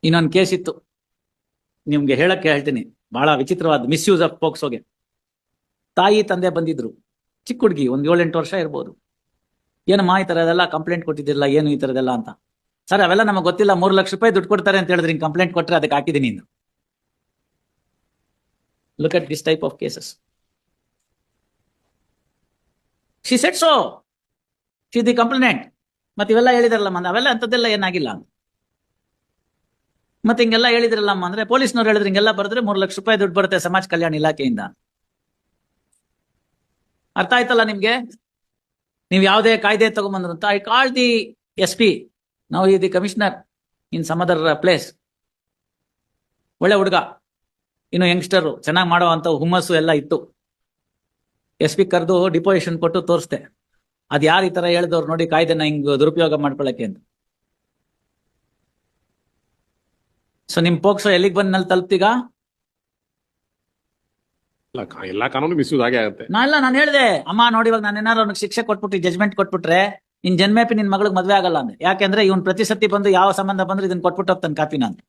ಇನ್ನೊಂದು ಕೇಸ್ ಇತ್ತು, ನಿಮ್ಗೆ ಹೇಳಕ್ಕೆ ಹೇಳ್ತೀನಿ, ಬಹಳ ವಿಚಿತ್ರವಾದ ಮಿಸ್ಯೂಸ್ ಆಫ್ ಪೋಕ್ಸೋಗೆ. ತಾಯಿ ತಂದೆ ಬಂದಿದ್ರು, ಚಿಕ್ಕ ಹುಡುಗಿ, ಒಂದ್ 7-8 ವರ್ಷ ಇರ್ಬೋದು. ಏನಮ್ಮ ಈ ತರದೆಲ್ಲ ಕಂಪ್ಲೇಂಟ್ ಕೊಟ್ಟಿದ್ದಿಲ್ಲ, ಏನು ಈ ತರದೆಲ್ಲ ಅಂತ. ಸರ್ ಅವೆಲ್ಲ ನಮಗೆ ಗೊತ್ತಿಲ್ಲ, 3 ಲಕ್ಷ ರೂಪಾಯಿ ದುಡ್ಡು ಕೊಡ್ತಾರೆ ಅಂತ ಹೇಳಿದ್ರೆ ಹಿಂಗ್ ಕಂಪ್ಲೇಂಟ್ ಕೊಟ್ಟರೆ ಅದಕ್ಕೆ ಹಾಕಿದೀನಿ ಇನ್ನು. Look at this type of cases. She said so, she the complaint. ಮತ್ತೆ ಇವೆಲ್ಲ ಹೇಳಿದ್ರಲ್ಲಮ್ಮ, ಅವೆಲ್ಲ ಅಂತದೆಲ್ಲ ಏನಾಗಿಲ್ಲ ಅಂತ. ಮತ್ತೆ ಹಿಂಗೆಲ್ಲ ಹೇಳಿದ್ರಲ್ಲಮ್ಮ ಅಂದ್ರೆ ಪೊಲೀಸ್ನವ್ರು ಹೇಳಿದ್ರೆ ಹಿಂಗೆಲ್ಲ ಬರೆದ್ರೆ 3 ಲಕ್ಷ ರೂಪಾಯಿ ದುಡ್ಡು ಬರುತ್ತೆ ಸಮಾಜ ಕಲ್ಯಾಣ ಇಲಾಖೆಯಿಂದ. ಅರ್ಥ ಆಯ್ತಲ್ಲ ನಿಮ್ಗೆ? ನೀವು ಯಾವುದೇ ಕಾಯ್ದೆ ತಗೊಂಬಂದ್ರು ಅಂತ. I call the SP, now ಈ the commissioner in some other place. ಒಳ್ಳೆ ಹುಡುಗ, ಇನ್ನು ಯಂಗ್ಸ್ಟರ್, ಚೆನ್ನಾಗಿ ಮಾಡೋ ಅಂತ ಹುಮ್ಮಸ್ಸು ಎಲ್ಲ ಇತ್ತು. SP ಕರೆದು ಡಿಪೋಸಿಷನ್ ಕೊಟ್ಟು ತೋರಿಸ್ದೆ, ಅದ್ ಯಾರು ಈ ತರ ಹೇಳಿದವ್ರು ನೋಡಿ ಕಾಯ್ದೆನ ಹಿಂಗ್ ದುರುಪಯೋಗ ಮಾಡ್ಕೊಳಕ್ಕೆ ಅಂತ. ಸೊ ನಿಮ್ ಪೋಕ್ಸೋ ಎಲ್ಲಿಗೆ ಬಂದ್ ನಲ್ಲಿ ತಲುಪ್ತೀಗ? ಎಲ್ಲಾ ಕಾನೂನು ಮಿಸ್ಯೂಸ್ ಆಗೇ ಆಗುತ್ತೆ. ನಾನು ಹೇಳ್ದೆ, ಅಮ್ಮ ನೋಡಿ ಇವಾಗ ನಾನು ಏನಾದ್ರು ಅವ್ನಿಗೆ ಶಿಕ್ಷೆ ಕೊಟ್ಬಿಟ್ಟು ಜಜ್ಮೆಂಟ್ ಕೊಟ್ಬಿಟ್ರೆ ನಿನ್ ಜನ್ಮೇಪಿ ನಿನ್ ಮಗಳಿಗೆ ಮದ್ವೆ ಆಗಲ್ಲ ಅಂದೆ. ಯಾಕೆಂದ್ರೆ ಇವ್ನ್ ಪ್ರತಿ ಸತಿ ಬಂದು ಯಾವ ಸಂಬಂಧ ಬಂದ್ರೆ ಇದನ್ನ ಕೊಟ್ಬಿಟ್ಟು ಹೋಗ್ತಾನೆ ಕಾಪಿನ ಅಂತ.